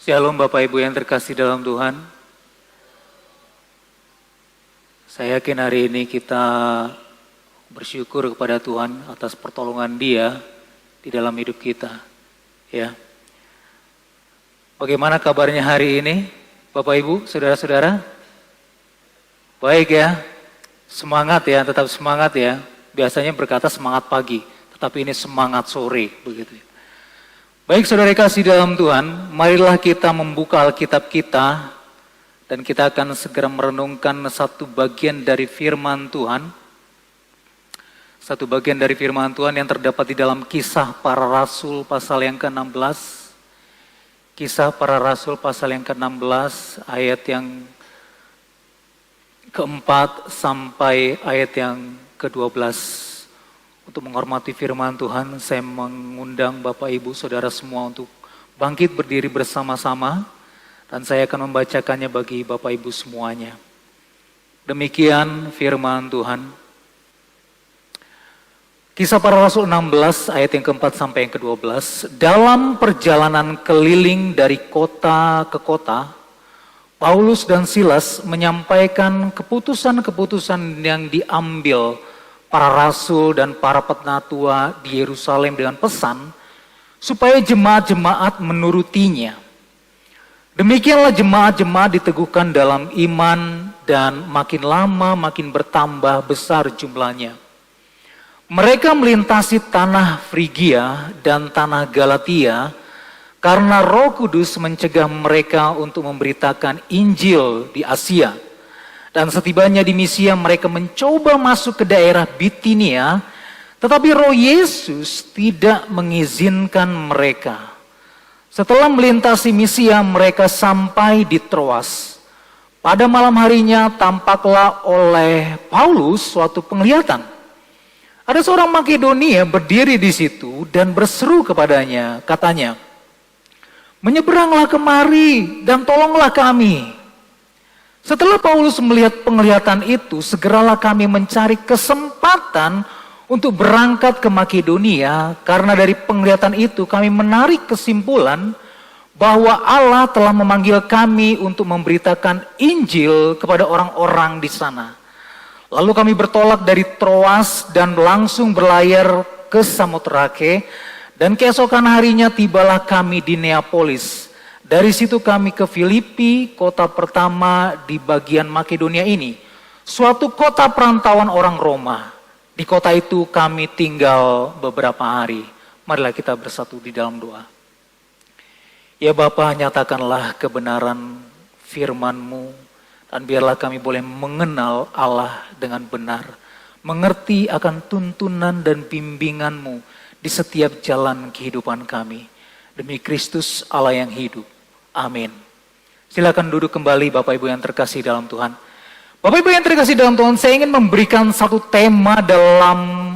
Shalom Bapak Ibu yang terkasih dalam Tuhan. Saya yakin hari ini kita bersyukur kepada Tuhan atas pertolongan Dia di dalam hidup kita. Ya. Bagaimana kabarnya hari ini Bapak Ibu, saudara-saudara? Baik ya, semangat ya, tetap semangat ya. Biasanya berkata semangat pagi, tetapi ini semangat sore begitu ya. Baik saudara kasih dalam Tuhan, marilah kita membuka Alkitab kita dan kita akan segera merenungkan satu bagian dari firman Tuhan. Satu bagian dari firman Tuhan yang terdapat di dalam Kisah Para Rasul pasal yang ke-16. Kisah Para Rasul pasal yang ke-16 ayat yang ke-4 sampai ayat yang ke-12. Untuk menghormati firman Tuhan, saya mengundang Bapak Ibu Saudara semua untuk bangkit berdiri bersama-sama dan saya akan membacakannya bagi Bapak Ibu semuanya. Demikian firman Tuhan. Kisah Para Rasul 16 ayat yang ke-4 sampai yang ke-12. Dalam perjalanan keliling dari kota ke kota, Paulus dan Silas menyampaikan keputusan-keputusan yang diambil para rasul dan para penatua di Yerusalem dengan pesan supaya jemaat-jemaat menurutinya. Demikianlah jemaat-jemaat diteguhkan dalam iman dan makin lama makin bertambah besar jumlahnya. Mereka melintasi tanah Frigia dan tanah Galatia karena Roh Kudus mencegah mereka untuk memberitakan Injil di Asia. Dan setibanya di Misia mereka mencoba masuk ke daerah Bitinia, tetapi Roh Yesus tidak mengizinkan mereka. Setelah melintasi Misia mereka sampai di Troas. Pada malam harinya tampaklah oleh Paulus suatu penglihatan. Ada seorang Makedonia berdiri di situ dan berseru kepadanya, katanya, "Menyeberanglah kemari dan tolonglah kami." Setelah Paulus melihat penglihatan itu, segeralah kami mencari kesempatan untuk berangkat ke Makedonia, karena dari penglihatan itu kami menarik kesimpulan bahwa Allah telah memanggil kami untuk memberitakan Injil kepada orang-orang di sana. Lalu kami bertolak dari Troas dan langsung berlayar ke Samotrake, dan keesokan harinya tibalah kami di Neapolis. Dari situ kami ke Filipi, kota pertama di bagian Makedonia ini. Suatu kota perantauan orang Roma. Di kota itu kami tinggal beberapa hari. Marilah kita bersatu di dalam doa. Ya Bapa, nyatakanlah kebenaran firman-Mu. Dan biarlah kami boleh mengenal Allah dengan benar. Mengerti akan tuntunan dan bimbingan-Mu di setiap jalan kehidupan kami. Demi Kristus Allah yang hidup. Amin. Silakan duduk kembali Bapak Ibu yang terkasih dalam Tuhan. Bapak Ibu yang terkasih dalam Tuhan, saya ingin memberikan satu tema dalam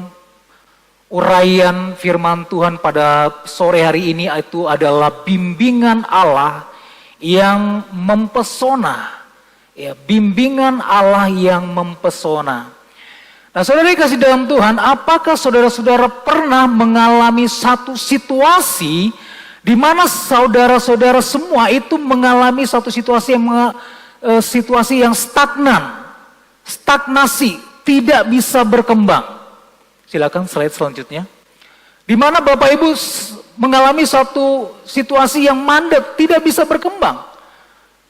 uraian firman Tuhan pada sore hari ini, itu adalah bimbingan Allah yang mempesona. Ya, bimbingan Allah yang mempesona. Nah, saudara yang kasih dalam Tuhan, apakah saudara-saudara pernah mengalami satu situasi di mana saudara-saudara semua itu mengalami satu situasi yang stagnan, stagnasi, tidak bisa berkembang. Silakan slide selanjutnya. Di mana Bapak Ibu mengalami satu situasi yang mandek, tidak bisa berkembang.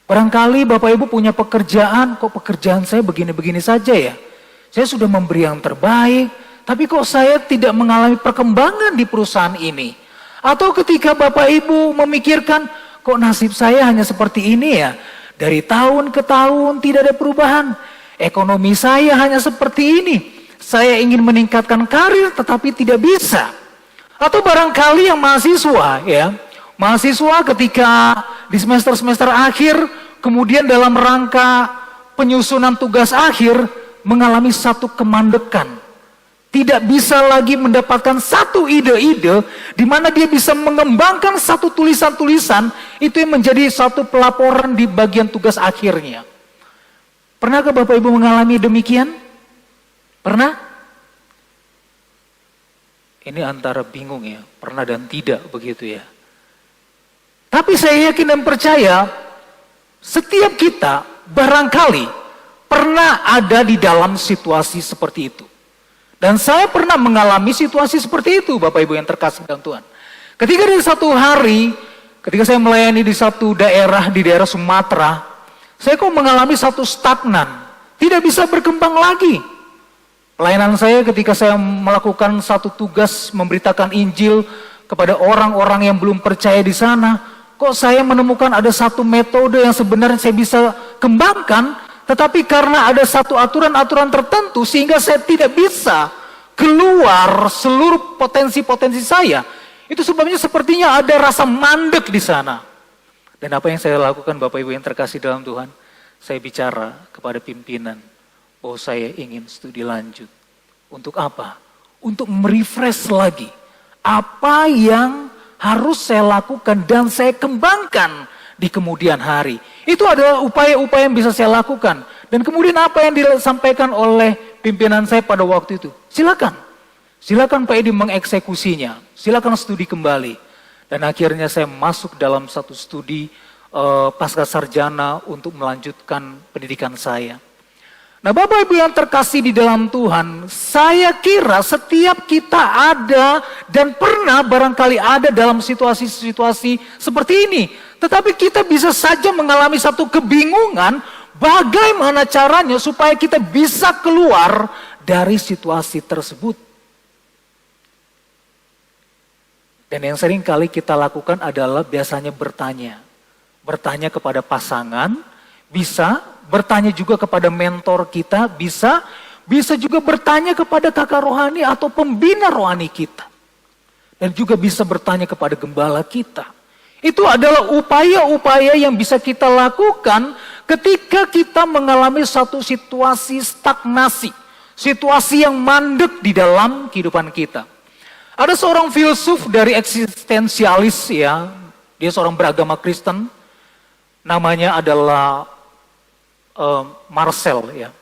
Barangkali Bapak Ibu punya pekerjaan, kok pekerjaan saya begini-begini saja ya. Saya sudah memberi yang terbaik, tapi kok saya tidak mengalami perkembangan di perusahaan ini. Atau ketika Bapak Ibu memikirkan, kok nasib saya hanya seperti ini ya. Dari tahun ke tahun tidak ada perubahan. Ekonomi saya hanya seperti ini. Saya ingin meningkatkan karir tetapi tidak bisa. Atau barangkali yang mahasiswa ya. Mahasiswa ketika di semester-semester akhir, kemudian dalam rangka penyusunan tugas akhir, mengalami satu kemandekan. Tidak bisa lagi mendapatkan satu ide-ide di mana dia bisa mengembangkan satu tulisan-tulisan itu yang menjadi satu pelaporan di bagian tugas akhirnya. Pernahkah Bapak Ibu mengalami demikian? Pernah? Ini antara bingung ya, pernah dan tidak begitu ya. Tapi Tetapi saya yakin dan percaya, setiap kita barangkali pernah ada di dalam situasi seperti itu. Dan saya pernah mengalami situasi seperti itu, Bapak Ibu yang terkasih dalam Tuhan. Ketika di satu hari, ketika saya melayani di satu daerah, di daerah Sumatera, saya kok mengalami satu stagnan, tidak bisa berkembang lagi. Pelayanan saya ketika saya melakukan satu tugas memberitakan Injil kepada orang-orang yang belum percaya di sana, kok saya menemukan ada satu metode yang sebenarnya saya bisa kembangkan, tetapi karena ada satu aturan-aturan tertentu sehingga saya tidak bisa keluar seluruh potensi-potensi saya. Itu sebabnya sepertinya ada rasa mandek di sana. Dan apa yang saya lakukan, Bapak Ibu yang terkasih dalam Tuhan, saya bicara kepada pimpinan, oh saya ingin studi lanjut. Untuk apa? Untuk merefresh lagi apa yang harus saya lakukan dan saya kembangkan di kemudian hari. Itu adalah upaya-upaya yang bisa saya lakukan. Dan kemudian apa yang disampaikan oleh pimpinan saya pada waktu itu? Silakan Pak Edi mengeksekusinya. Silakan studi kembali. Dan akhirnya saya masuk dalam satu studi pasca sarjana untuk melanjutkan pendidikan saya. Nah, Bapak Ibu yang terkasih di dalam Tuhan, saya kira setiap kita ada dan pernah barangkali ada dalam situasi-situasi seperti ini. Tetapi kita bisa saja mengalami satu kebingungan bagaimana caranya supaya kita bisa keluar dari situasi tersebut. Dan yang sering kali kita lakukan adalah biasanya bertanya. Bertanya kepada pasangan, bisa bertanya juga kepada mentor kita, bisa juga bertanya kepada kakak rohani atau pembina rohani kita. Dan juga bisa bertanya kepada gembala kita. Itu adalah upaya-upaya yang bisa kita lakukan ketika kita mengalami satu situasi stagnasi. Situasi yang mandek di dalam kehidupan kita. Ada seorang filsuf dari eksistensialis ya, dia seorang beragama Kristen, namanya adalah Marcel ya.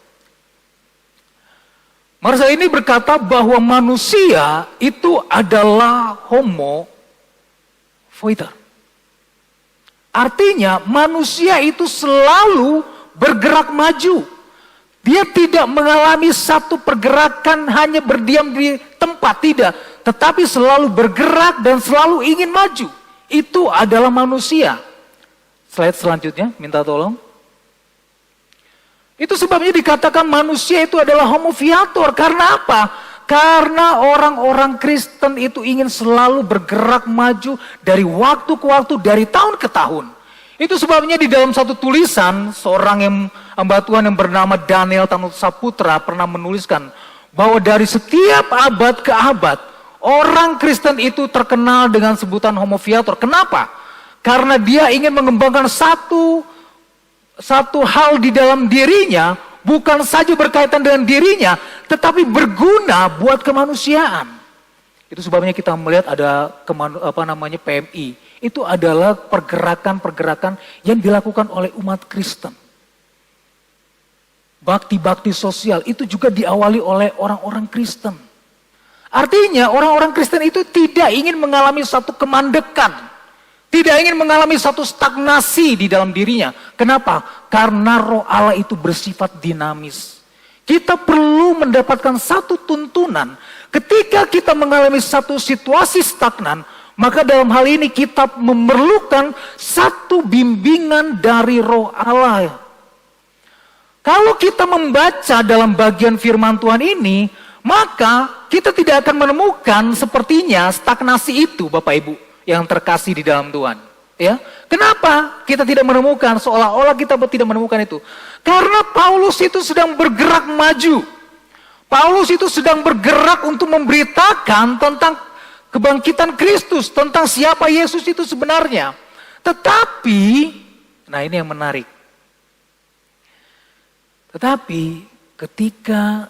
Marcel ini berkata bahwa manusia itu adalah homo voiter. Artinya manusia itu selalu bergerak maju. Dia tidak mengalami satu pergerakan hanya berdiam di tempat, tidak. Tetapi selalu bergerak dan selalu ingin maju. Itu adalah manusia. Slide selanjutnya, minta tolong. Itu sebabnya dikatakan manusia itu adalah homo viator. Karena apa? Karena orang-orang Kristen itu ingin selalu bergerak maju dari waktu ke waktu, dari tahun ke tahun. Itu sebabnya di dalam satu tulisan, seorang hamba Tuhan yang bernama Daniel Tanut Saputra pernah menuliskan bahwa dari setiap abad ke abad, orang Kristen itu terkenal dengan sebutan homo viator. Kenapa? Karena dia ingin mengembangkan satu hal di dalam dirinya, bukan saja berkaitan dengan dirinya, tetapi berguna buat kemanusiaan. Itu sebabnya kita melihat ada PMI. Itu adalah pergerakan-pergerakan yang dilakukan oleh umat Kristen. Bakti-bakti sosial itu juga diawali oleh orang-orang Kristen. Artinya orang-orang Kristen itu tidak ingin mengalami satu kemandekan. Tidak ingin mengalami satu stagnasi di dalam dirinya. Kenapa? Karena roh Allah itu bersifat dinamis. Kita perlu mendapatkan satu tuntunan. Ketika kita mengalami satu situasi stagnan, maka dalam hal ini kita memerlukan satu bimbingan dari roh Allah. Kalau kita membaca dalam bagian firman Tuhan ini, maka kita tidak akan menemukan sepertinya stagnasi itu, Bapak Ibu yang terkasih di dalam Tuhan. Ya, kenapa kita tidak menemukan, seolah-olah kita tidak menemukan itu? Karena Paulus itu sedang bergerak maju. Paulus itu sedang bergerak untuk memberitakan tentang kebangkitan Kristus, tentang siapa Yesus itu sebenarnya. Tetapi, nah ini yang menarik. Tetapi ketika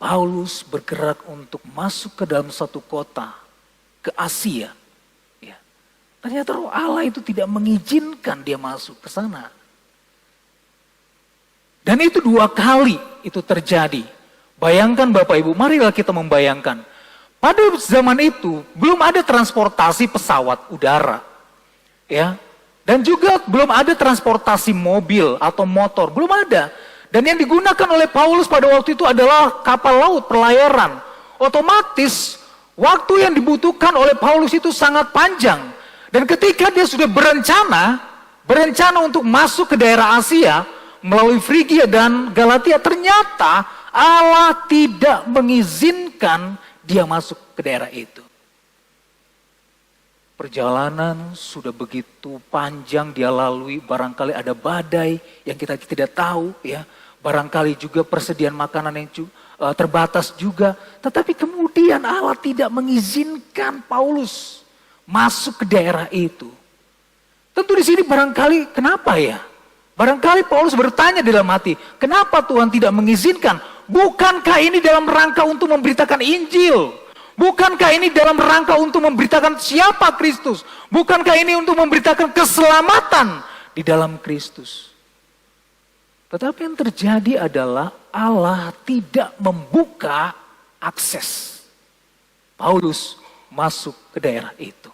Paulus bergerak untuk masuk ke dalam satu kota, ke Asia, ya, ternyata roh Allah itu tidak mengizinkan dia masuk ke sana. Dan itu 2 kali itu terjadi. Bayangkan Bapak Ibu, marilah kita membayangkan. Pada zaman itu belum ada transportasi pesawat udara. Ya, Dan juga belum ada transportasi mobil atau motor, belum ada. Dan yang digunakan oleh Paulus pada waktu itu adalah kapal laut pelayaran. Otomatis waktu yang dibutuhkan oleh Paulus itu sangat panjang. Dan ketika dia sudah berencana untuk masuk ke daerah Asia melalui Frigia dan Galatia, ternyata Allah tidak mengizinkan dia masuk ke daerah itu. Perjalanan sudah begitu panjang dia lalui, barangkali ada badai yang kita tidak tahu ya. Barangkali juga persediaan makanan yang terbatas juga. Tetapi kemudian Allah tidak mengizinkan Paulus masuk ke daerah itu. Tentu di sini barangkali kenapa ya? Barangkali Paulus bertanya dalam hati, kenapa Tuhan tidak mengizinkan? Bukankah ini dalam rangka untuk memberitakan Injil? Bukankah ini dalam rangka untuk memberitakan siapa Kristus? Bukankah ini untuk memberitakan keselamatan di dalam Kristus? Tetapi yang terjadi adalah Allah tidak membuka akses Paulus masuk ke daerah itu.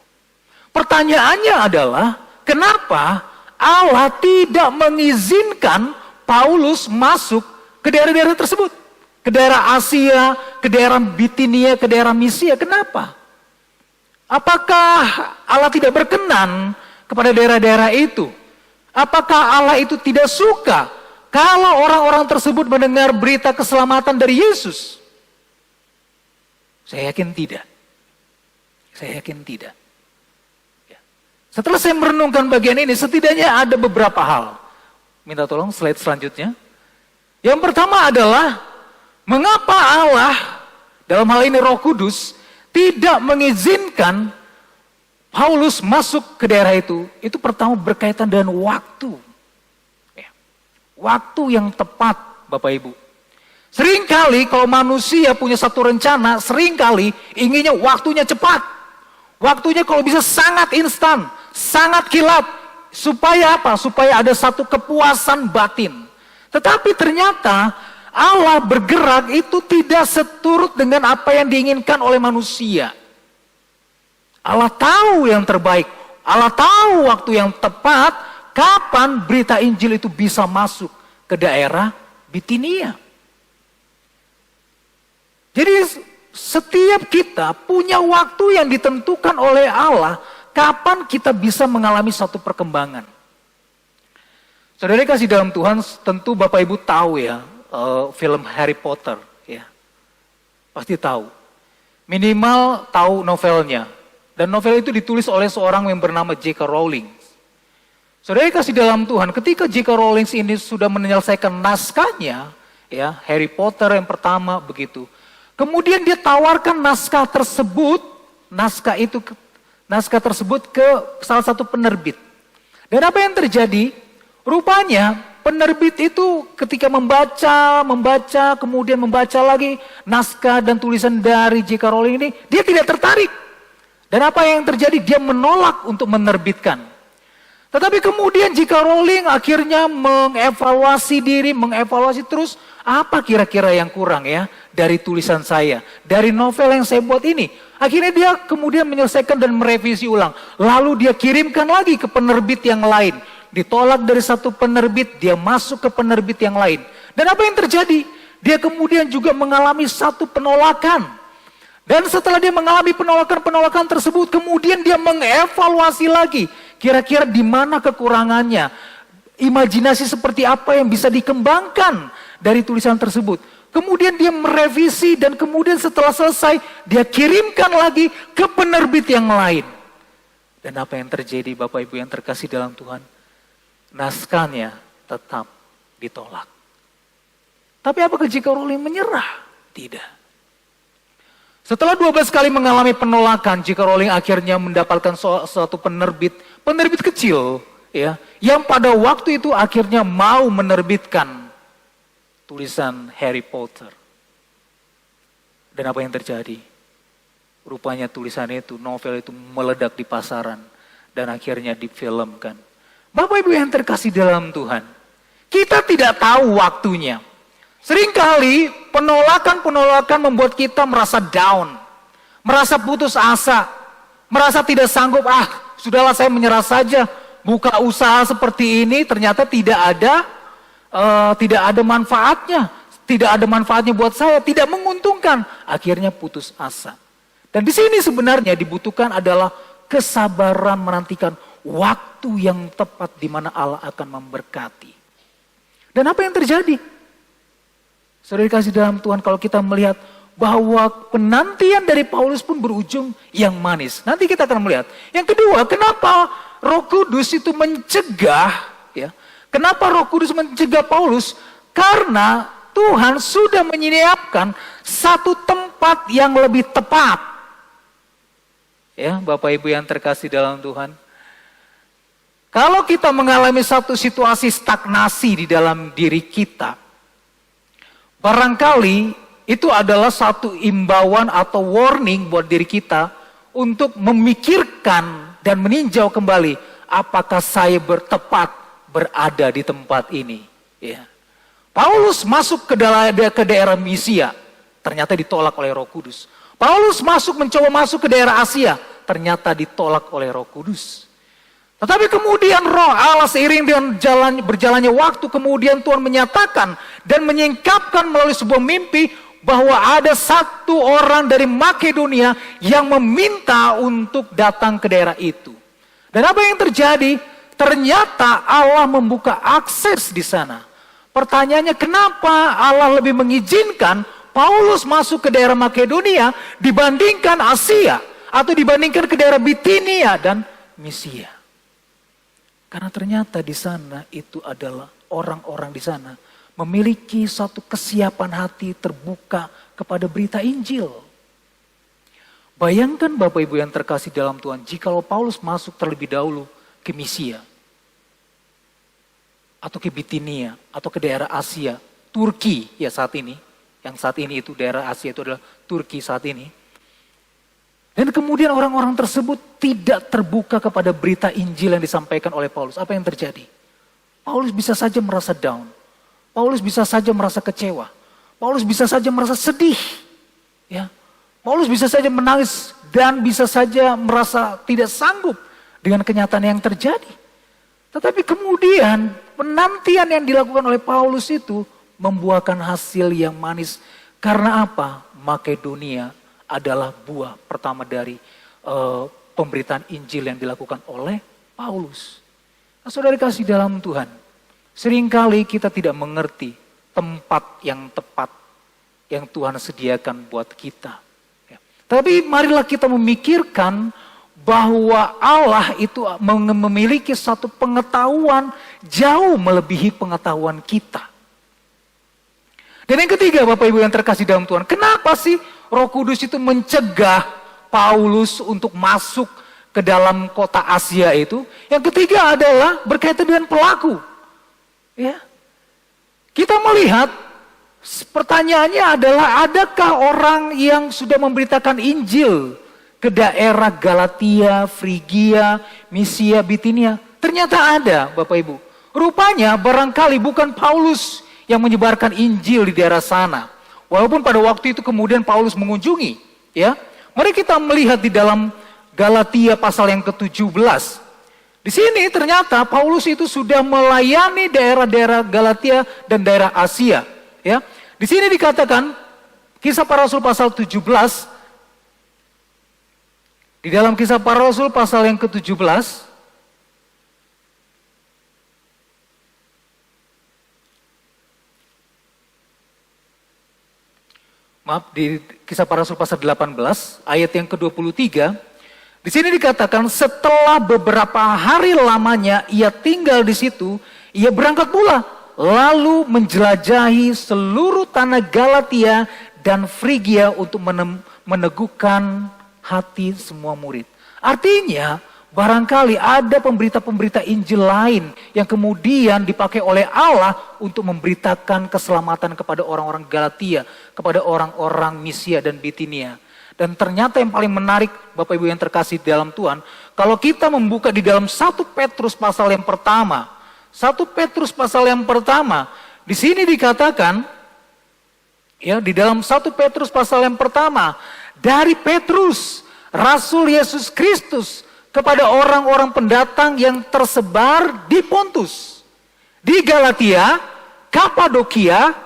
Pertanyaannya adalah, kenapa Allah tidak mengizinkan Paulus masuk ke daerah-daerah tersebut? Ke daerah Asia, ke daerah Bitinia, ke daerah Misia, kenapa? Apakah Allah tidak berkenan kepada daerah-daerah itu? Apakah Allah itu tidak suka kalau orang-orang tersebut mendengar berita keselamatan dari Yesus? Saya yakin tidak. Saya yakin tidak. Setelah saya merenungkan bagian ini, setidaknya ada beberapa hal. Minta tolong slide selanjutnya. Yang pertama adalah, mengapa Allah, dalam hal ini Roh Kudus, tidak mengizinkan Paulus masuk ke daerah itu? Itu pertama berkaitan dengan waktu. Waktu yang tepat, Bapak Ibu. Seringkali kalau manusia punya satu rencana, seringkali inginnya waktunya cepat. Waktunya kalau bisa sangat instan, sangat kilat. Supaya apa? Supaya ada satu kepuasan batin. Tetapi ternyata Allah bergerak itu tidak seturut dengan apa yang diinginkan oleh manusia. Allah tahu yang terbaik. Allah tahu waktu yang tepat kapan berita Injil itu bisa masuk ke daerah Bitinia. Jadi setiap kita punya waktu yang ditentukan oleh Allah kapan kita bisa mengalami satu perkembangan. Saudara kasih dalam Tuhan, tentu Bapak Ibu tahu ya, film Harry Potter ya. Pasti tahu. Minimal tahu novelnya. Dan novel itu ditulis oleh seorang yang bernama J.K. Rowling. Saudara kasih dalam Tuhan, ketika J.K. Rowling ini sudah menyelesaikan naskahnya, ya, Harry Potter yang pertama begitu. Kemudian dia tawarkan naskah tersebut ke salah satu penerbit. Dan apa yang terjadi? Rupanya penerbit itu ketika membaca, kemudian membaca lagi naskah dan tulisan dari J.K. Rowling ini, dia tidak tertarik. Dan apa yang terjadi? Dia menolak untuk menerbitkan. Tetapi kemudian J.K. Rowling akhirnya mengevaluasi diri, mengevaluasi terus, apa kira-kira yang kurang ya dari tulisan saya, dari novel yang saya buat ini. Akhirnya dia kemudian menyelesaikan dan merevisi ulang. Lalu dia kirimkan lagi ke penerbit yang lain. Ditolak dari satu penerbit, dia masuk ke penerbit yang lain. Dan apa yang terjadi? Dia kemudian juga mengalami satu penolakan. Dan setelah dia mengalami penolakan tersebut, kemudian dia mengevaluasi lagi. Kira-kira di mana kekurangannya? Imajinasi seperti apa yang bisa dikembangkan dari tulisan tersebut. Kemudian dia merevisi dan kemudian setelah selesai, dia kirimkan lagi ke penerbit yang lain. Dan apa yang terjadi Bapak Ibu yang terkasih dalam Tuhan? Naskahnya tetap ditolak. Tapi apakah J.K. Rowling menyerah? Tidak. Setelah 12 kali mengalami penolakan, J.K. Rowling akhirnya mendapatkan suatu penerbit kecil, ya, yang pada waktu itu akhirnya mau menerbitkan tulisan Harry Potter. Dan apa yang terjadi? Rupanya tulisan itu, novel itu meledak di pasaran dan akhirnya difilmkan. Bapak Ibu yang terkasih dalam Tuhan, kita tidak tahu waktunya. Seringkali penolakan membuat kita merasa down, merasa putus asa, merasa tidak sanggup, sudahlah saya menyerah saja, buka usaha seperti ini ternyata tidak ada manfaatnya, tidak ada manfaatnya buat saya, tidak menguntungkan. Akhirnya putus asa. Dan di sini sebenarnya dibutuhkan adalah kesabaran menantikan waktu yang tepat di mana Allah akan memberkati. Dan apa yang terjadi? Saudara dikasih dalam Tuhan, kalau kita melihat bahwa penantian dari Paulus pun berujung yang manis. Nanti kita akan melihat. Yang kedua, kenapa Roh Kudus itu mencegah, ya? Kenapa Roh Kudus mencegah Paulus? Karena Tuhan sudah menyiapkan satu tempat yang lebih tepat. Ya, Bapak Ibu yang terkasih dalam Tuhan. Kalau kita mengalami satu situasi stagnasi di dalam diri kita, barangkali itu adalah satu imbauan atau warning buat diri kita untuk memikirkan dan meninjau kembali apakah saya tepat berada di tempat ini. Ya. Paulus masuk ke daerah Misia, ternyata ditolak oleh Roh Kudus. Paulus mencoba masuk ke daerah Asia, ternyata ditolak oleh Roh Kudus. Tetapi kemudian Roh Allah seiring dengan berjalannya waktu, kemudian Tuhan menyatakan dan menyingkapkan melalui sebuah mimpi bahwa ada satu orang dari Makedonia yang meminta untuk datang ke daerah itu. Dan apa yang terjadi? Ternyata Allah membuka akses di sana. Pertanyaannya, kenapa Allah lebih mengizinkan Paulus masuk ke daerah Makedonia dibandingkan Asia atau dibandingkan ke daerah Bitinia dan Misia? Karena ternyata di sana itu adalah orang-orang di sana memiliki satu kesiapan hati terbuka kepada berita Injil. Bayangkan Bapak Ibu yang terkasih dalam Tuhan, jikalau Paulus masuk terlebih dahulu ke Misia, atau ke Bitinia, atau ke daerah Asia, Turki ya saat ini, yang saat ini itu daerah Asia itu adalah Turki saat ini. Dan kemudian orang-orang tersebut tidak terbuka kepada berita Injil yang disampaikan oleh Paulus. Apa yang terjadi? Paulus bisa saja merasa down. Paulus bisa saja merasa kecewa. Paulus bisa saja merasa sedih. Ya. Paulus bisa saja menangis dan bisa saja merasa tidak sanggup dengan kenyataan yang terjadi. Tetapi kemudian penantian yang dilakukan oleh Paulus itu membuahkan hasil yang manis. Karena apa? Makedonia adalah buah pertama dari pemberitaan Injil yang dilakukan oleh Paulus. Nah, saudara kasih dalam Tuhan, seringkali kita tidak mengerti tempat yang tepat yang Tuhan sediakan buat kita. Ya. Tapi marilah kita memikirkan bahwa Allah itu memiliki satu pengetahuan jauh melebihi pengetahuan kita. Dan yang ketiga Bapak Ibu yang terkasih dalam Tuhan, kenapa sih Roh Kudus itu mencegah Paulus untuk masuk ke dalam kota Asia itu? Yang ketiga adalah berkaitan dengan pelaku. Ya. Kita melihat pertanyaannya adalah, adakah orang yang sudah memberitakan Injil ke daerah Galatia, Frigia, Misia, Bitinia? Ternyata ada Bapak Ibu. Rupanya barangkali bukan Paulus yang menyebarkan Injil di daerah sana. Walaupun pada waktu itu kemudian Paulus mengunjungi. Ya, mari kita melihat di dalam Galatia pasal yang ke-17. Di sini ternyata Paulus itu sudah melayani daerah-daerah Galatia dan daerah Asia. Ya, di sini dikatakan Kisah Para Rasul pasal 17. Di dalam Kisah Para Rasul pasal yang ke-17. Maaf, di Kisah Para Rasul pasal 18 ayat yang ke-23. Di sini dikatakan setelah beberapa hari lamanya ia tinggal di situ, ia berangkat pula lalu menjelajahi seluruh tanah Galatia dan Frigia untuk meneguhkan hati semua murid. Artinya barangkali ada pemberita-pemberita Injil lain yang kemudian dipakai oleh Allah untuk memberitakan keselamatan kepada orang-orang Galatia, kepada orang-orang Misia dan Bitinia. Dan ternyata yang paling menarik Bapak Ibu yang terkasih dalam Tuhan, kalau kita membuka di dalam 1 Petrus pasal yang pertama, 1 Petrus pasal yang pertama, di sini dikatakan, ya di dalam 1 Petrus pasal yang pertama, dari Petrus, Rasul Yesus Kristus, kepada orang-orang pendatang yang tersebar di Pontus, di Galatia, Kapadokia,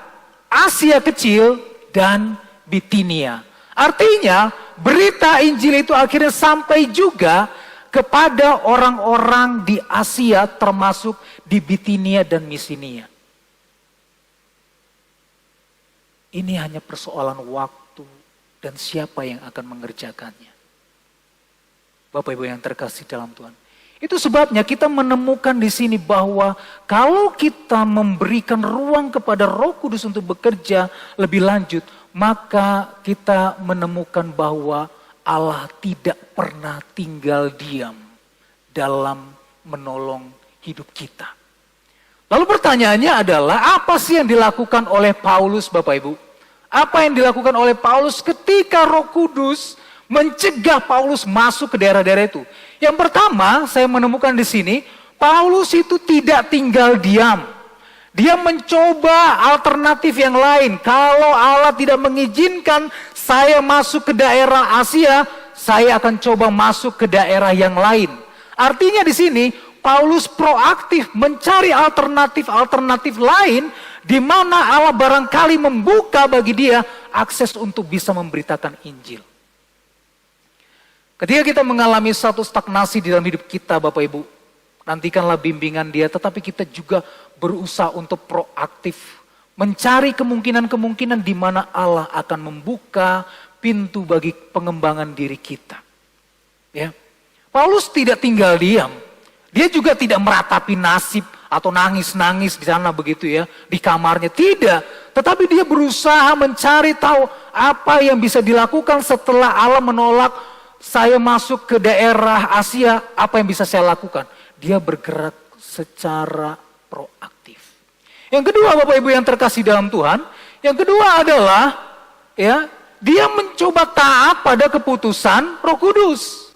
Asia Kecil, dan Bitinia. Artinya berita Injil itu akhirnya sampai juga kepada orang-orang di Asia termasuk di Bitinia dan Misinia. Ini hanya persoalan waktu dan siapa yang akan mengerjakannya. Bapak Ibu yang terkasih dalam Tuhan. Itu sebabnya kita menemukan di sini bahwa kalau kita memberikan ruang kepada Roh Kudus untuk bekerja lebih lanjut, maka kita menemukan bahwa Allah tidak pernah tinggal diam dalam menolong hidup kita. Lalu pertanyaannya adalah apa sih yang dilakukan oleh Paulus, Bapak Ibu? Apa yang dilakukan oleh Paulus ketika Roh Kudus mencegah Paulus masuk ke daerah-daerah itu? Yang pertama, saya menemukan di sini, Paulus itu tidak tinggal diam. Dia mencoba alternatif yang lain. Kalau Allah tidak mengizinkan saya masuk ke daerah Asia, saya akan coba masuk ke daerah yang lain. Artinya di sini, Paulus proaktif mencari alternatif lain di mana Allah barangkali membuka bagi dia akses untuk bisa memberitakan Injil. Ketika kita mengalami satu stagnasi di dalam hidup kita, Bapak Ibu, nantikanlah bimbingan dia, tetapi kita juga berusaha untuk proaktif, mencari kemungkinan-kemungkinan di mana Allah akan membuka pintu bagi pengembangan diri kita. Ya. Paulus tidak tinggal diam, dia juga tidak meratapi nasib atau nangis-nangis di sana begitu ya, di kamarnya, tidak. Tetapi dia berusaha mencari tahu apa yang bisa dilakukan setelah Allah menolak saya masuk ke daerah Asia, apa yang bisa saya lakukan? Dia bergerak secara proaktif. Yang kedua, Bapak Ibu yang terkasih dalam Tuhan, yang kedua adalah ya, dia mencoba taat pada keputusan Roh Kudus.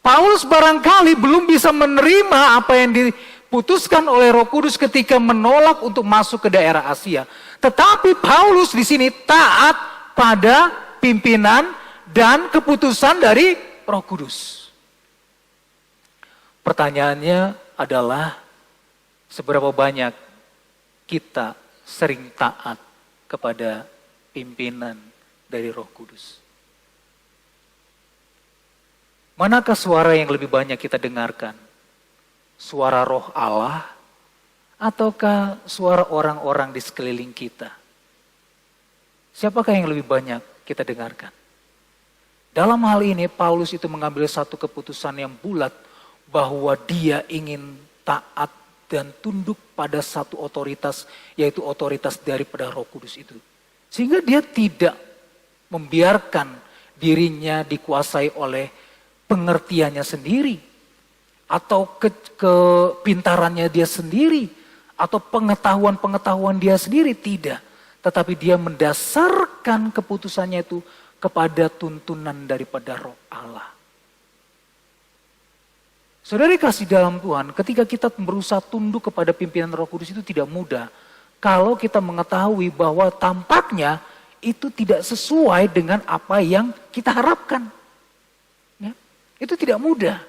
Paulus barangkali belum bisa menerima apa yang diputuskan oleh Roh Kudus ketika menolak untuk masuk ke daerah Asia. Tetapi Paulus di sini taat pada pimpinan dan keputusan dari Roh Kudus. Pertanyaannya adalah seberapa banyak kita sering taat kepada pimpinan dari Roh Kudus? Manakah suara yang lebih banyak kita dengarkan? Suara Roh Allah ataukah suara orang-orang di sekeliling kita? Siapakah yang lebih banyak kita dengarkan? Dalam hal ini Paulus itu mengambil satu keputusan yang bulat bahwa dia ingin taat dan tunduk pada satu otoritas, yaitu otoritas daripada Roh Kudus itu. Sehingga dia tidak membiarkan dirinya dikuasai oleh pengertiannya sendiri, atau kepintarannya dia sendiri, atau pengetahuan-pengetahuan dia sendiri, tidak. Tetapi dia mendasarkan keputusannya itu kepada tuntunan daripada Roh Allah. Saudara kasih dalam Tuhan, ketika kita berusaha tunduk kepada pimpinan Roh Kudus itu tidak mudah. Kalau kita mengetahui bahwa tampaknya itu tidak sesuai dengan apa yang kita harapkan. Ya, itu tidak mudah.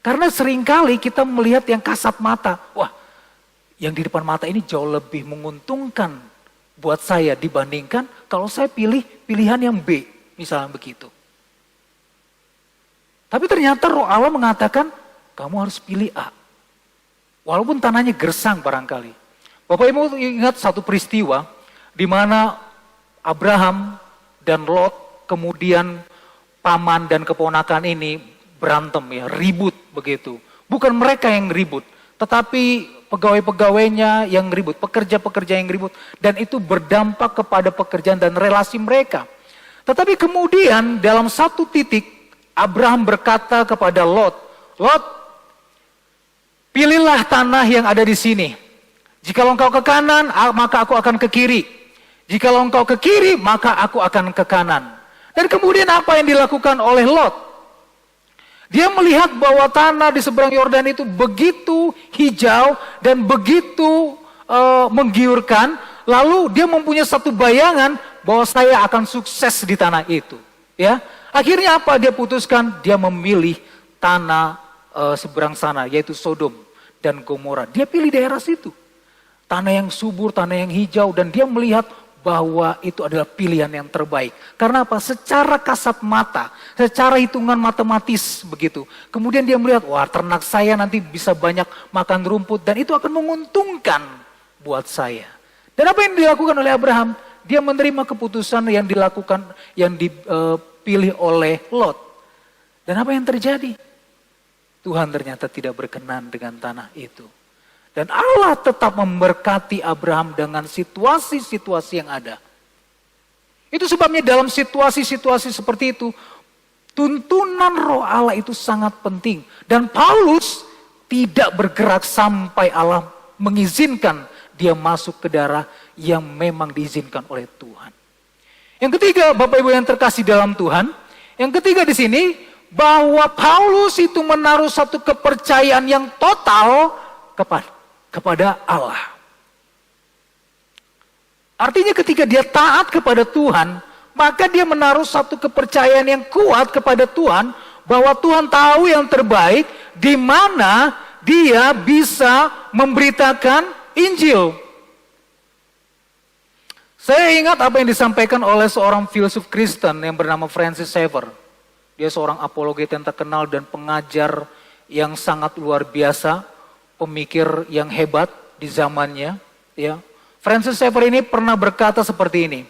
Karena seringkali kita melihat yang kasat mata. Wah, yang di depan mata ini jauh lebih menguntungkan buat saya dibandingkan kalau saya pilih pilihan yang B, misalnya begitu. Tapi ternyata Roh Allah mengatakan, kamu harus pilih A. Walaupun tanahnya gersang barangkali. Bapak Ibu ingat satu peristiwa di mana Abraham dan Lot, kemudian paman dan keponakan ini berantem ya, ribut begitu. Bukan mereka yang ribut, tetapi pegawai-pegawainya yang ribut, pekerja-pekerja yang ribut. Dan itu berdampak kepada pekerjaan dan relasi mereka. Tetapi kemudian dalam satu titik, Abraham berkata kepada Lot, Lot, pilihlah tanah yang ada di sini. Jikalau engkau ke kanan, maka aku akan ke kiri. Jikalau engkau ke kiri, maka aku akan ke kanan. Dan kemudian apa yang dilakukan oleh Lot? Dia melihat bahwa tanah di seberang Yordan itu begitu hijau dan begitu menggiurkan. Lalu dia mempunyai satu bayangan bahwa saya akan sukses di tanah itu. Ya, akhirnya apa dia putuskan? Dia memilih tanah seberang sana, yaitu Sodom dan Gomora. Dia pilih daerah situ. Tanah yang subur, tanah yang hijau, dan dia melihat bahwa itu adalah pilihan yang terbaik. Karena apa? Secara kasat mata, secara hitungan matematis begitu. Kemudian dia melihat, wah ternak saya nanti bisa banyak makan rumput dan itu akan menguntungkan buat saya. Dan apa yang dilakukan oleh Abraham? Dia menerima keputusan yang dilakukan, yang dipilih oleh Lot. Dan apa yang terjadi? Tuhan ternyata tidak berkenan dengan tanah itu. Dan Allah tetap memberkati Abraham dengan situasi-situasi yang ada. Itu sebabnya dalam situasi-situasi seperti itu, tuntunan Roh Allah itu sangat penting. Dan Paulus tidak bergerak sampai Allah mengizinkan dia masuk ke daerah yang memang diizinkan oleh Tuhan. Yang ketiga, Bapak Ibu yang terkasih dalam Tuhan, yang ketiga di sini, bahwa Paulus itu menaruh satu kepercayaan yang total kepada Allah. Artinya ketika dia taat kepada Tuhan, maka dia menaruh satu kepercayaan yang kuat kepada Tuhan, bahwa Tuhan tahu yang terbaik, di mana dia bisa memberitakan Injil. Saya ingat apa yang disampaikan oleh seorang filsuf Kristen yang bernama Francis Schaeffer. Dia seorang apologet yang terkenal dan pengajar yang sangat luar biasa, pemikir yang hebat di zamannya. Ya. Francis Schaeffer ini pernah berkata seperti ini,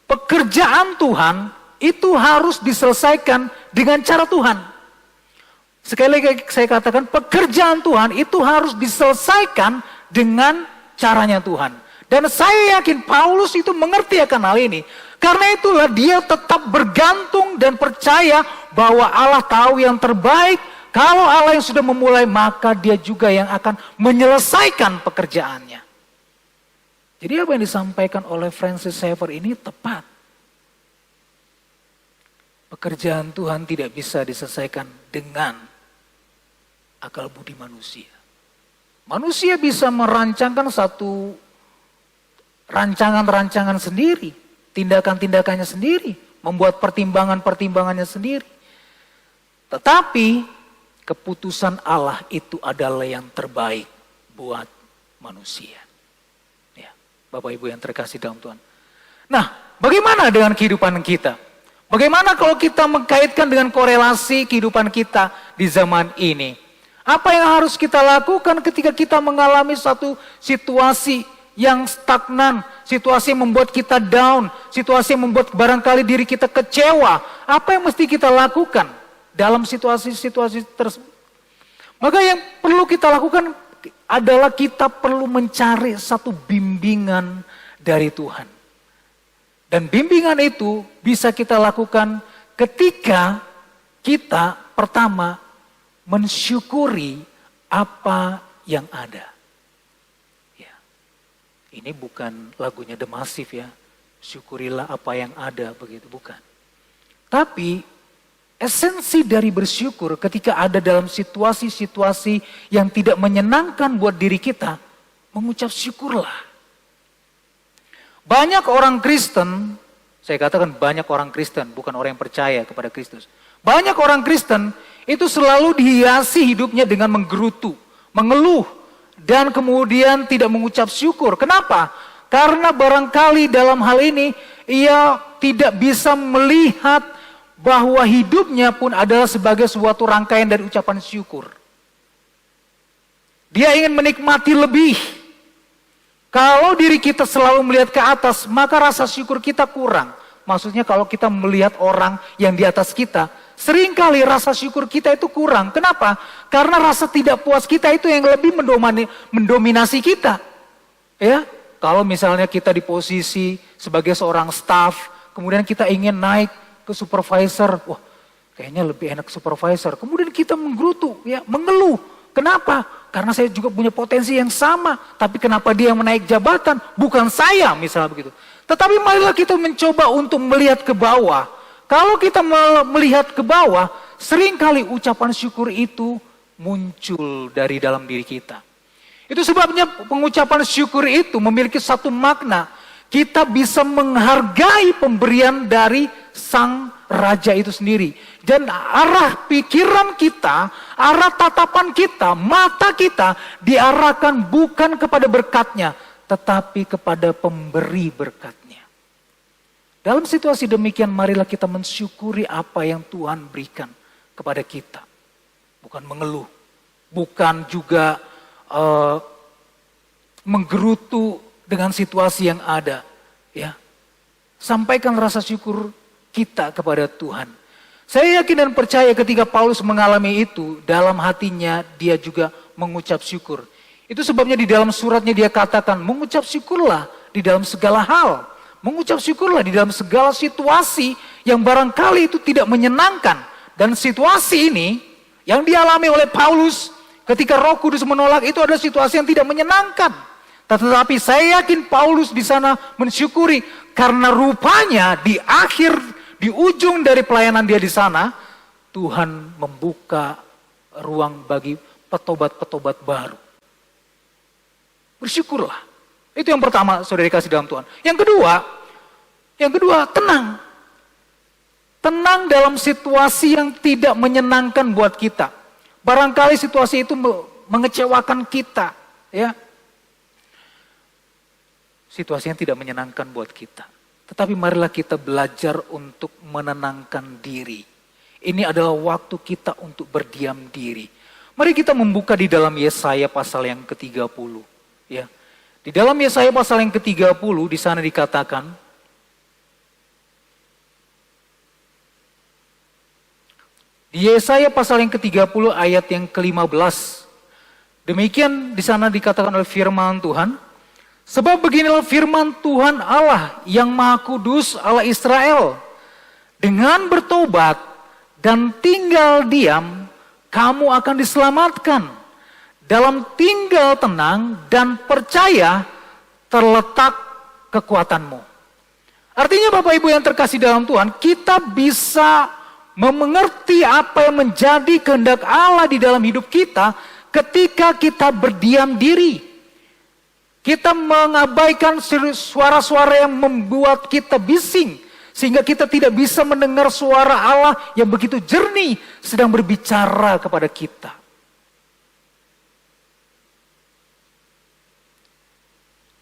pekerjaan Tuhan itu harus diselesaikan dengan cara Tuhan. Sekali lagi saya katakan, pekerjaan Tuhan itu harus diselesaikan dengan caranya Tuhan. Dan saya yakin Paulus itu mengerti akan hal ini. Karena itulah dia tetap bergantung dan percaya bahwa Allah tahu yang terbaik. Kalau Allah yang sudah memulai, maka dia juga yang akan menyelesaikan pekerjaannya. Jadi apa yang disampaikan oleh Francis Schaeffer ini tepat. Pekerjaan Tuhan tidak bisa diselesaikan dengan akal budi manusia. Manusia bisa merancangkan satu rancangan-rancangan sendiri, tindakan-tindakannya sendiri, membuat pertimbangan-pertimbangannya sendiri. Tetapi keputusan Allah itu adalah yang terbaik buat manusia. Ya, Bapak Ibu yang terkasih dalam Tuhan. Nah, bagaimana dengan kehidupan kita? Bagaimana kalau kita mengkaitkan dengan korelasi kehidupan kita di zaman ini? Apa yang harus kita lakukan ketika kita mengalami satu situasi yang stagnan, situasi yang membuat kita down, situasi yang membuat barangkali diri kita kecewa. Apa yang mesti kita lakukan dalam situasi-situasi tersebut? Maka yang perlu kita lakukan adalah kita perlu mencari satu bimbingan dari Tuhan. Dan bimbingan itu bisa kita lakukan ketika kita pertama mensyukuri apa yang ada. Ini bukan lagunya The Massive ya, syukurilah apa yang ada, begitu, bukan. Tapi esensi dari bersyukur ketika ada dalam situasi-situasi yang tidak menyenangkan buat diri kita, mengucap syukurlah. Banyak orang Kristen, saya katakan banyak orang Kristen, bukan orang yang percaya kepada Kristus. Banyak orang Kristen itu selalu dihiasi hidupnya dengan menggerutu, mengeluh, dan kemudian tidak mengucap syukur. Kenapa? Karena barangkali dalam hal ini ia tidak bisa melihat bahwa hidupnya pun adalah sebagai suatu rangkaian dari ucapan syukur. Dia ingin menikmati lebih. Kalau diri kita selalu melihat ke atas, maka rasa syukur kita kurang. Maksudnya kalau kita melihat orang yang di atas kita, seringkali rasa syukur kita itu kurang. Kenapa? Karena rasa tidak puas kita itu yang lebih mendominasi kita. Ya, kalau misalnya kita di posisi sebagai seorang staff, kemudian kita ingin naik ke supervisor, wah kayaknya lebih enak supervisor. Kemudian kita menggerutu, ya, mengeluh. Kenapa? Karena saya juga punya potensi yang sama, tapi kenapa dia yang menaik jabatan, bukan saya, misalnya begitu. Tetapi marilah kita mencoba untuk melihat ke bawah. Kalau kita melihat ke bawah, seringkali ucapan syukur itu muncul dari dalam diri kita. Itu sebabnya pengucapan syukur itu memiliki satu makna. Kita bisa menghargai pemberian dari Sang raja itu sendiri. Dan arah pikiran kita, arah tatapan kita, mata kita diarahkan bukan kepada berkatnya, tetapi kepada pemberi berkatnya. Dalam situasi demikian, marilah kita mensyukuri apa yang Tuhan berikan kepada kita. Bukan mengeluh, bukan juga menggerutu dengan situasi yang ada. Ya, sampaikan rasa syukur kita kepada Tuhan. Saya yakin dan percaya ketika Paulus mengalami itu, dalam hatinya dia juga mengucap syukur. Itu sebabnya di dalam suratnya dia katakan, mengucap syukurlah di dalam segala hal. Mengucap syukurlah di dalam segala situasi yang barangkali itu tidak menyenangkan. Dan situasi ini yang dialami oleh Paulus ketika Roh Kudus menolak itu adalah situasi yang tidak menyenangkan. Tetapi saya yakin Paulus di sana mensyukuri karena rupanya di akhir, di ujung dari pelayanan dia di sana, Tuhan membuka ruang bagi petobat-petobat baru. Bersyukurlah. Itu yang pertama, saudara kasih dalam Tuhan. Yang kedua, tenang. Tenang dalam situasi yang tidak menyenangkan buat kita. Barangkali situasi itu mengecewakan kita, ya. Situasi yang tidak menyenangkan buat kita. Tetapi marilah kita belajar untuk menenangkan diri. Ini adalah waktu kita untuk berdiam diri. Mari kita membuka di dalam Yesaya pasal yang ke-30, ya. Di dalam Yesaya pasal yang ke-30 di sana dikatakan, di Yesaya pasal yang ke-30 ayat yang ke-15, demikian di sana dikatakan oleh firman Tuhan, sebab beginilah firman Tuhan Allah yang Maha Kudus, Allah Israel, dengan bertobat dan tinggal diam, kamu akan diselamatkan. Dalam tinggal tenang dan percaya terletak kekuatanmu. Artinya Bapak Ibu yang terkasih dalam Tuhan, kita bisa mengerti apa yang menjadi kehendak Allah di dalam hidup kita ketika kita berdiam diri. Kita mengabaikan suara-suara yang membuat kita bising, sehingga kita tidak bisa mendengar suara Allah yang begitu jernih sedang berbicara kepada kita.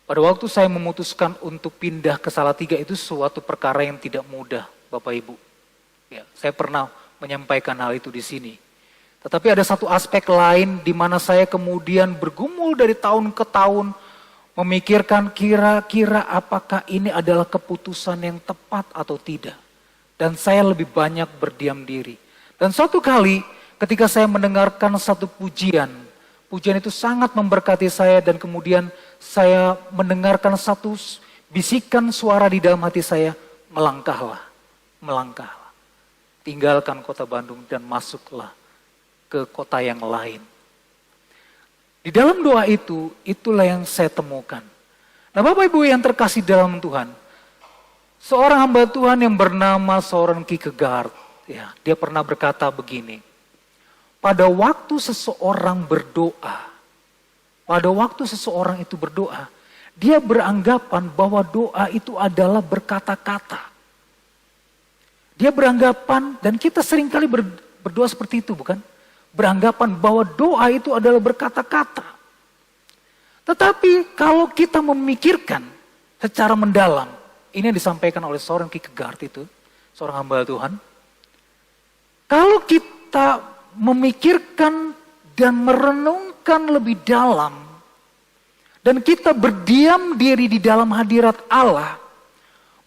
Pada waktu saya memutuskan untuk pindah ke Salatiga itu suatu perkara yang tidak mudah, Bapak Ibu. Ya, saya pernah menyampaikan hal itu di sini. Tetapi ada satu aspek lain di mana saya kemudian bergumul dari tahun ke tahun, memikirkan kira-kira apakah ini adalah keputusan yang tepat atau tidak. Dan saya lebih banyak berdiam diri. Dan suatu kali ketika saya mendengarkan satu pujian itu sangat memberkati saya dan kemudian saya mendengarkan satu bisikan suara di dalam hati saya, melangkahlah. Tinggalkan kota Bandung dan masuklah ke kota yang lain. Di dalam doa itu, itulah yang saya temukan. Nah Bapak Ibu yang terkasih dalam Tuhan, seorang hamba Tuhan yang bernama Soren Kierkegaard, ya, dia pernah berkata begini, pada waktu seseorang itu berdoa, dia beranggapan bahwa doa itu adalah berkata-kata. Dia beranggapan, dan kita seringkali berdoa seperti itu bukan? Beranggapan bahwa doa itu adalah berkata-kata. Tetapi kalau kita memikirkan secara mendalam, ini yang disampaikan oleh Soren Kierkegaard itu, seorang hamba Tuhan. Kalau kita memikirkan dan merenungkan lebih dalam, dan kita berdiam diri di dalam hadirat Allah,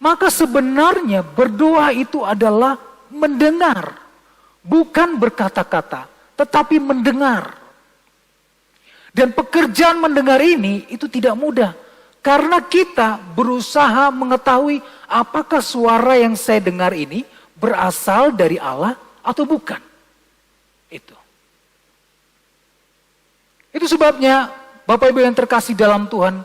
maka sebenarnya berdoa itu adalah mendengar, bukan berkata-kata, tetapi mendengar. Dan pekerjaan mendengar ini itu tidak mudah, karena kita berusaha mengetahui apakah suara yang saya dengar ini berasal dari Allah atau bukan. Itu sebabnya Bapak Ibu yang terkasih dalam Tuhan,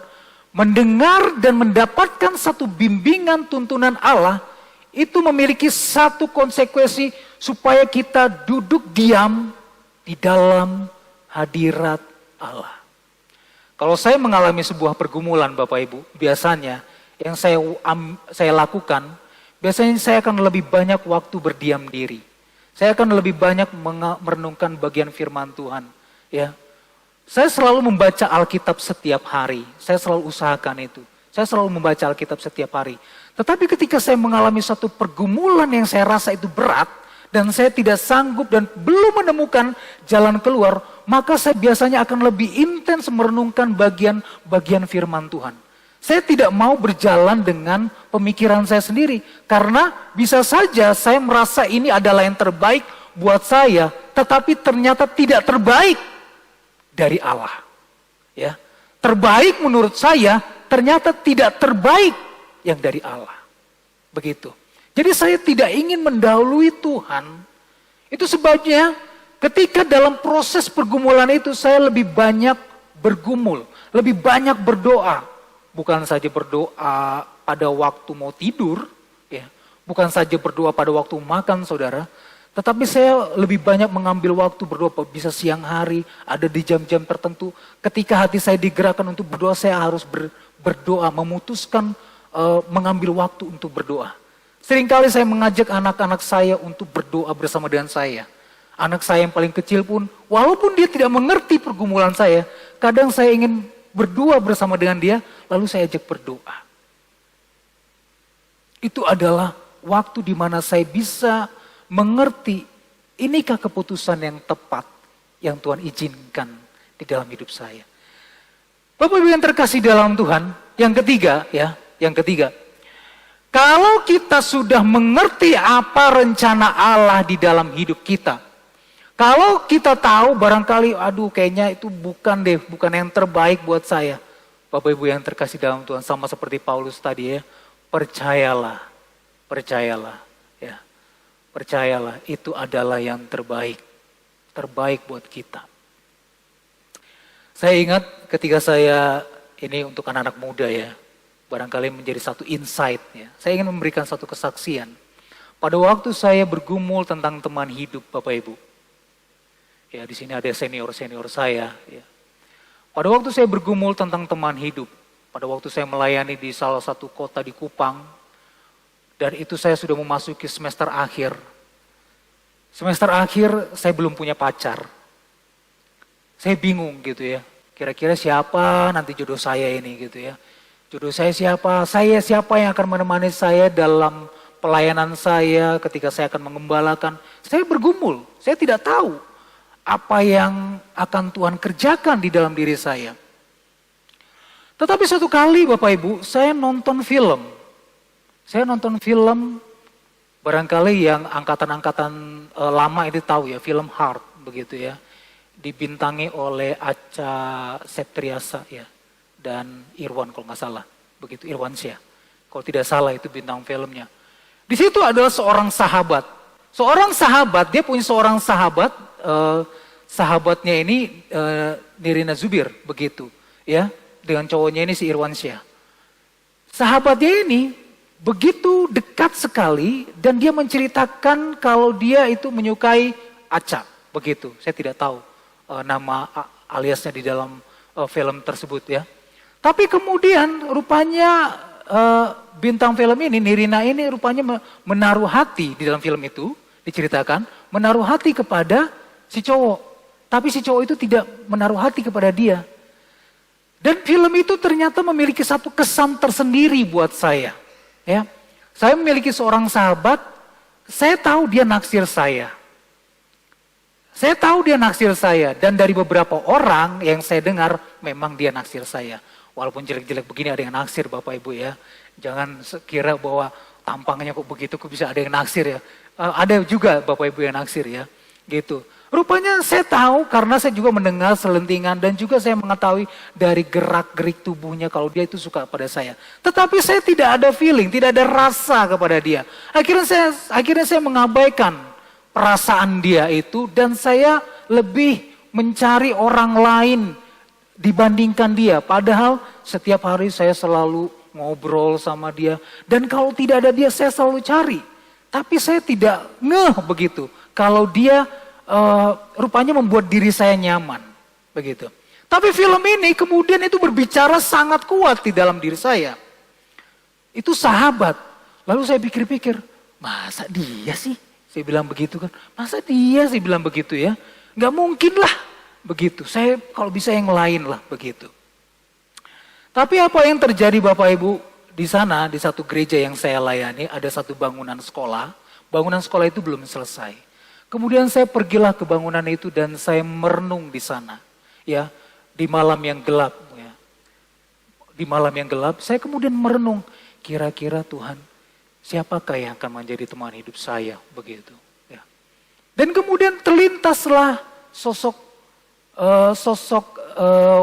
mendengar dan mendapatkan satu bimbingan tuntunan Allah, itu memiliki satu konsekuensi supaya kita duduk diam di dalam hadirat Allah. Kalau saya mengalami sebuah pergumulan Bapak Ibu, biasanya yang saya lakukan, biasanya saya akan lebih banyak waktu berdiam diri. Saya akan lebih banyak merenungkan bagian firman Tuhan. Ya, saya selalu membaca Alkitab setiap hari. Saya selalu usahakan itu. Saya selalu membaca Alkitab setiap hari. Tetapi ketika saya mengalami satu pergumulan yang saya rasa itu berat, dan saya tidak sanggup dan belum menemukan jalan keluar, maka saya biasanya akan lebih intens merenungkan bagian firman Tuhan. Saya tidak mau berjalan dengan pemikiran saya sendiri. Karena bisa saja saya merasa ini adalah yang terbaik buat saya. Tetapi ternyata tidak terbaik dari Allah. Ya, terbaik menurut saya ternyata tidak terbaik yang dari Allah. Begitu. Jadi saya tidak ingin mendahului Tuhan. Itu sebabnya ketika dalam proses pergumulan itu saya lebih banyak bergumul. Lebih banyak berdoa. Bukan saja berdoa pada waktu mau tidur, ya, bukan saja berdoa pada waktu makan, saudara, tetapi saya lebih banyak mengambil waktu berdoa, bisa siang hari, ada di jam-jam tertentu. Ketika hati saya digerakkan untuk berdoa, saya harus berdoa, memutuskan mengambil waktu untuk berdoa. Seringkali saya mengajak anak-anak saya untuk berdoa bersama dengan saya. Anak saya yang paling kecil pun, walaupun dia tidak mengerti pergumulan saya, kadang saya ingin berdua bersama dengan dia, lalu saya ajak berdoa. Itu adalah waktu di mana saya bisa mengerti, inikah keputusan yang tepat yang Tuhan izinkan di dalam hidup saya. Bapak Ibu yang terkasih dalam Tuhan, yang ketiga, kalau kita sudah mengerti apa rencana Allah di dalam hidup kita, kalau kita tahu barangkali, aduh kayaknya itu bukan yang terbaik buat saya. Bapak Ibu yang terkasih dalam Tuhan, sama seperti Paulus tadi ya, percayalah ya. Percayalah itu adalah yang terbaik buat kita. Saya ingat ketika saya, ini untuk anak-anak muda ya, barangkali menjadi satu insight ya. Saya ingin memberikan satu kesaksian. Pada waktu saya bergumul tentang teman hidup Bapak Ibu. Ya, di sini ada senior-senior saya. Ya. Pada waktu saya bergumul tentang teman hidup, pada waktu saya melayani di salah satu kota di Kupang, dan itu saya sudah memasuki semester akhir. Semester akhir saya belum punya pacar. Saya bingung gitu ya, kira-kira siapa nanti jodoh saya ini gitu ya. Jodoh saya siapa? Saya siapa yang akan menemani saya dalam pelayanan saya ketika saya akan mengembalakan. Saya bergumul, saya tidak tahu apa yang akan Tuhan kerjakan di dalam diri saya. Tetapi suatu kali Bapak Ibu, saya nonton film. Saya nonton film, barangkali yang angkatan-angkatan lama itu tahu ya, film Heart begitu ya. Dibintangi oleh Acha Septriasa ya, dan Irwan kalau nggak salah. Begitu, Irwansyah. Kalau tidak salah itu bintang filmnya. Di situ adalah seorang sahabat. Seorang sahabat, dia punya seorang sahabat, sahabatnya ini Nirina Zubir begitu ya, dengan cowoknya ini si Irwansyah. Sahabatnya ini begitu dekat sekali dan dia menceritakan kalau dia itu menyukai Acha begitu. Saya tidak tahu nama aliasnya di dalam film tersebut ya. Tapi kemudian rupanya bintang film ini, Nirina ini rupanya menaruh hati di dalam film itu, diceritakan, menaruh hati kepada si cowok. Tapi si cowok itu tidak menaruh hati kepada dia. Dan film itu ternyata memiliki satu kesan tersendiri buat saya. Ya, saya memiliki seorang sahabat, saya tahu dia naksir saya. Saya tahu dia naksir saya. Dan dari beberapa orang yang saya dengar, memang dia naksir saya. Walaupun jelek-jelek begini ada yang naksir Bapak Ibu ya. Jangan kira bahwa tampangnya kok begitu kok bisa ada yang naksir ya. Ada juga Bapak Ibu yang naksir ya. Gitu. Rupanya saya tahu karena saya juga mendengar selentingan dan juga saya mengetahui dari gerak-gerik tubuhnya kalau dia itu suka pada saya. Tetapi saya tidak ada feeling, tidak ada rasa kepada dia. Akhirnya saya mengabaikan perasaan dia itu dan saya lebih mencari orang lain dibandingkan dia. Padahal setiap hari saya selalu ngobrol sama dia. Dan kalau tidak ada dia saya selalu cari. Tapi saya tidak ngeh begitu. Kalau dia rupanya membuat diri saya nyaman. Begitu. Tapi film ini kemudian itu berbicara sangat kuat di dalam diri saya. Itu sahabat. Lalu saya pikir-pikir, masa dia sih? Saya bilang begitu kan, masa dia sih bilang begitu ya? Gak mungkin lah begitu, saya kalau bisa yang lain lah begitu. Tapi apa yang terjadi Bapak Ibu, di sana di satu gereja yang saya layani ada satu bangunan sekolah. Bangunan sekolah itu belum selesai. Kemudian saya pergilah ke bangunan itu dan saya merenung di sana. Ya, di malam yang gelap. Ya. Di malam yang gelap saya kemudian merenung, kira-kira Tuhan, siapakah yang akan menjadi teman hidup saya begitu. Ya. Dan kemudian terlintaslah sosok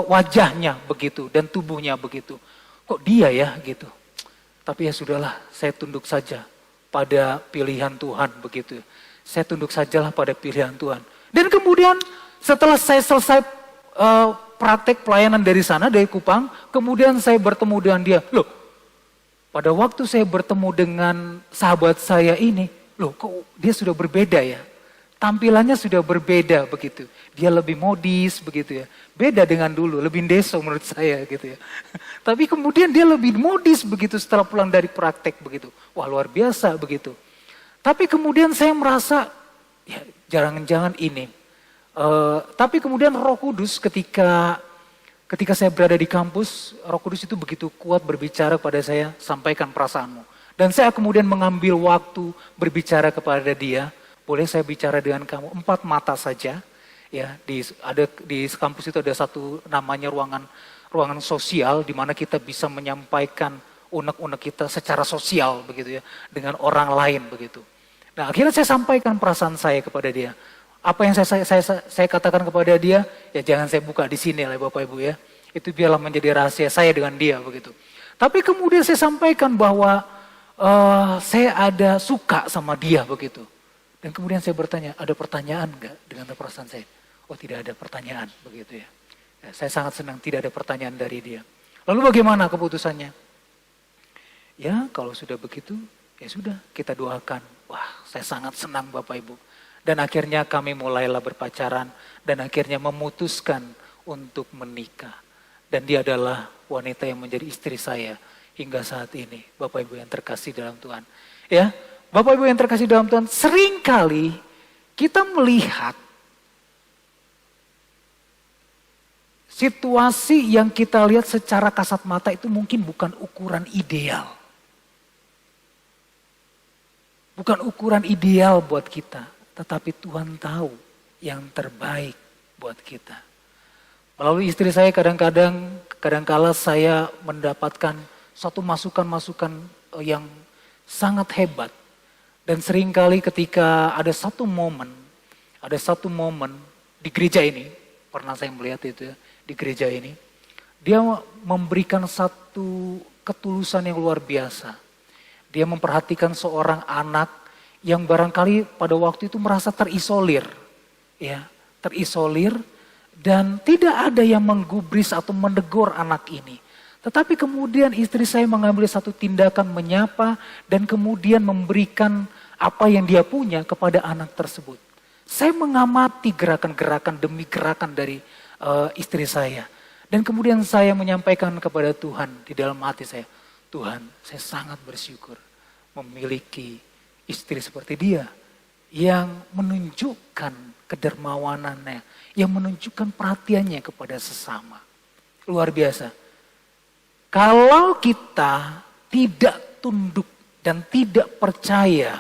wajahnya begitu dan tubuhnya begitu. Kok dia ya gitu. Tapi ya sudahlah, saya tunduk saja pada pilihan Tuhan begitu. Saya tunduk sajalah pada pilihan Tuhan. Dan kemudian setelah saya selesai praktek pelayanan dari sana, dari Kupang, kemudian saya bertemu dengan dia. Loh, pada waktu saya bertemu dengan sahabat saya ini, loh kok dia sudah berbeda ya. Tampilannya sudah berbeda begitu. Dia lebih modis begitu ya. Beda dengan dulu, lebih deso menurut saya gitu ya. Tapi kemudian dia lebih modis begitu setelah pulang dari praktek begitu. Wah luar biasa begitu. Tapi kemudian saya merasa, ya jangan-jangan ini. Tapi kemudian Roh Kudus ketika saya berada di kampus, Roh Kudus itu begitu kuat berbicara kepada saya, sampaikan perasaanmu. Dan saya kemudian mengambil waktu berbicara kepada dia. Boleh saya bicara dengan kamu 4 mata saja, ya di kampus itu ada satu namanya ruangan sosial di mana kita bisa menyampaikan unek-unek kita secara sosial begitu ya dengan orang lain begitu. Nah akhirnya saya sampaikan perasaan saya kepada dia. Apa yang saya katakan kepada dia, ya jangan saya buka di sini lah Bapak Ibu ya. Itu biarlah menjadi rahasia saya dengan dia begitu. Tapi kemudian saya sampaikan bahwa saya ada suka sama dia begitu. Dan kemudian saya bertanya, ada pertanyaan enggak dengan perasaan saya? Oh tidak ada pertanyaan begitu ya. Saya sangat senang tidak ada pertanyaan dari dia. Lalu bagaimana keputusannya? Ya kalau sudah begitu, ya sudah kita doakan. Wah saya sangat senang Bapak Ibu. Dan akhirnya kami mulailah berpacaran dan akhirnya memutuskan untuk menikah. Dan dia adalah wanita yang menjadi istri saya hingga saat ini. Bapak Ibu yang terkasih dalam Tuhan. Ya. Bapak Ibu yang terkasih dalam Tuhan, seringkali kita melihat situasi yang kita lihat secara kasat mata itu mungkin bukan ukuran ideal. Bukan ukuran ideal buat kita, tetapi Tuhan tahu yang terbaik buat kita. Melalui istri saya kadang-kala saya mendapatkan suatu masukan-masukan yang sangat hebat. Dan seringkali ketika ada satu momen di gereja ini, pernah saya melihat itu ya, di gereja ini, dia memberikan satu ketulusan yang luar biasa. Dia memperhatikan seorang anak yang barangkali pada waktu itu merasa terisolir, ya, terisolir dan tidak ada yang menggubris atau menegur anak ini. Tetapi kemudian istri saya mengambil satu tindakan menyapa dan kemudian memberikan apa yang dia punya kepada anak tersebut. Saya mengamati gerakan-gerakan demi gerakan dari istri saya. Dan kemudian saya menyampaikan kepada Tuhan di dalam hati saya. Tuhan, saya sangat bersyukur memiliki istri seperti dia. Yang menunjukkan kedermawanannya. Yang menunjukkan perhatiannya kepada sesama. Luar biasa. Kalau kita tidak tunduk dan tidak percaya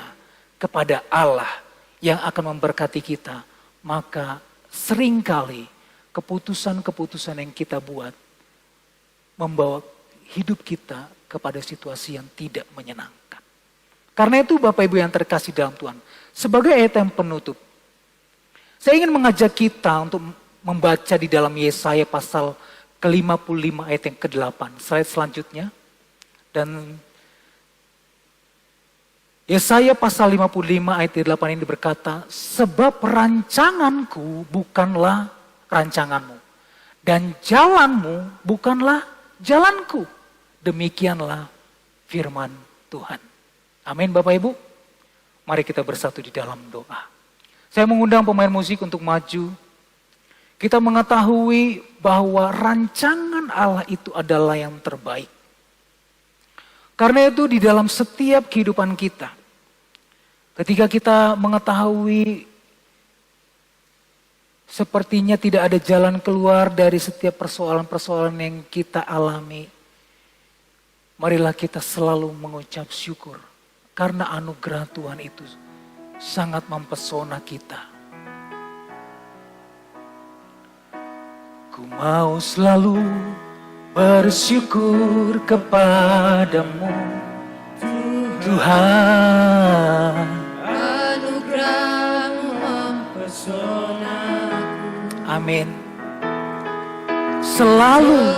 kepada Allah yang akan memberkati kita, maka seringkali keputusan-keputusan yang kita buat membawa hidup kita kepada situasi yang tidak menyenangkan. Karena itu Bapak Ibu yang terkasih dalam Tuhan, sebagai ayat yang penutup, saya ingin mengajak kita untuk membaca di dalam Yesaya pasal ke-55 ayat yang ke-8. Slide selanjutnya. Dan Yesaya pasal 55 ayat 8 ini berkata, sebab rancanganku bukanlah rancanganmu. Dan jalanmu bukanlah jalanku. Demikianlah firman Tuhan. Amin Bapak Ibu. Mari kita bersatu di dalam doa. Saya mengundang pemain musik untuk maju. Kita mengetahui bahwa rancangan Allah itu adalah yang terbaik. Karena itu di dalam setiap kehidupan kita, ketika kita mengetahui sepertinya tidak ada jalan keluar dari setiap persoalan-persoalan yang kita alami, marilah kita selalu mengucap syukur karena anugerah Tuhan itu sangat mempesona kita. Ku mau selalu bersyukur kepadamu Tuhan, anugerah-Mu mempesonaku. amin. Selalu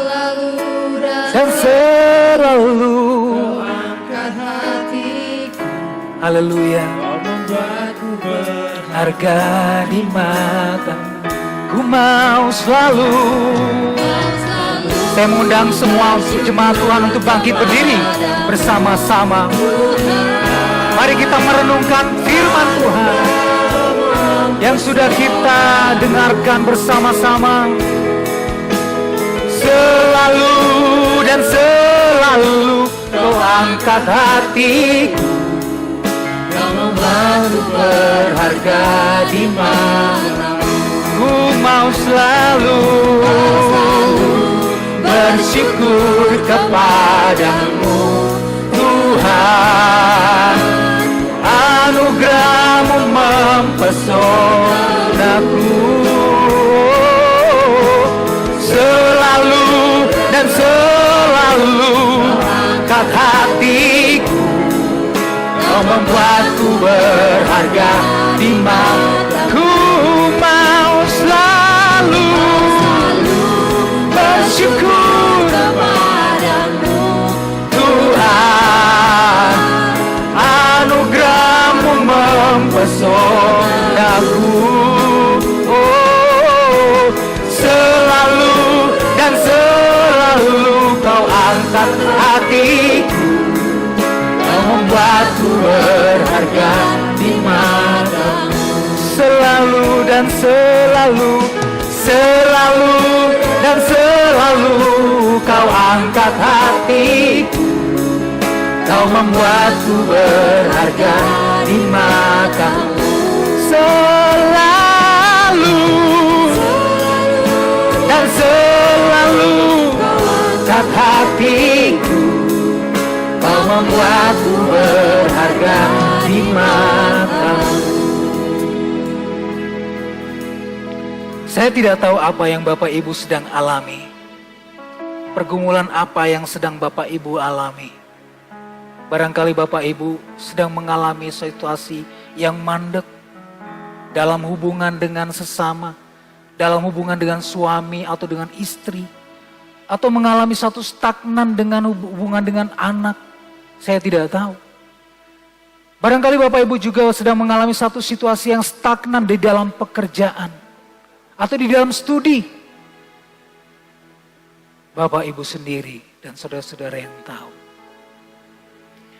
dan Kau selalu, angkat hatiku, haleluya, Kau membuatku harga di matamu. Ku mau selalu. Saya mengundang semua jemaat Tuhan untuk bangkit berdiri bersama-sama. Mari kita merenungkan firman Tuhan yang sudah kita dengarkan bersama-sama. Selalu dan selalu Kau angkat hatiku, Kau membuatku berharga di matamu. Ku mau selalu bersyukur kepadamu Tuhan, anugerah-Mu mempesonaku. Selalu dan selalu angkat hatiku, Kau membuatku berharga di mataku. Mau selalu bersyukur kepadamu Tuhan, anugerah-Mu mempesonaku. Oh, selalu dan selalu Kau angkat hatiku, Kau membuatku berharga di matamu. Selalu dan selalu, selalu dan selalu Kau angkat hatiku, Kau membuatku berharga di matamu. Selalu dan selalu angkat hatiku, Kau membuatku berharga di matamu. Saya tidak tahu apa yang Bapak Ibu sedang alami. Pergumulan apa yang sedang Bapak Ibu alami. Barangkali Bapak Ibu sedang mengalami situasi yang mandek dalam hubungan dengan sesama, dalam hubungan dengan suami atau dengan istri, atau mengalami satu stagnan dengan hubungan dengan anak. Saya tidak tahu. Barangkali Bapak Ibu juga sedang mengalami satu situasi yang stagnan di dalam pekerjaan atau di dalam studi. Bapak Ibu sendiri dan saudara-saudara yang tahu.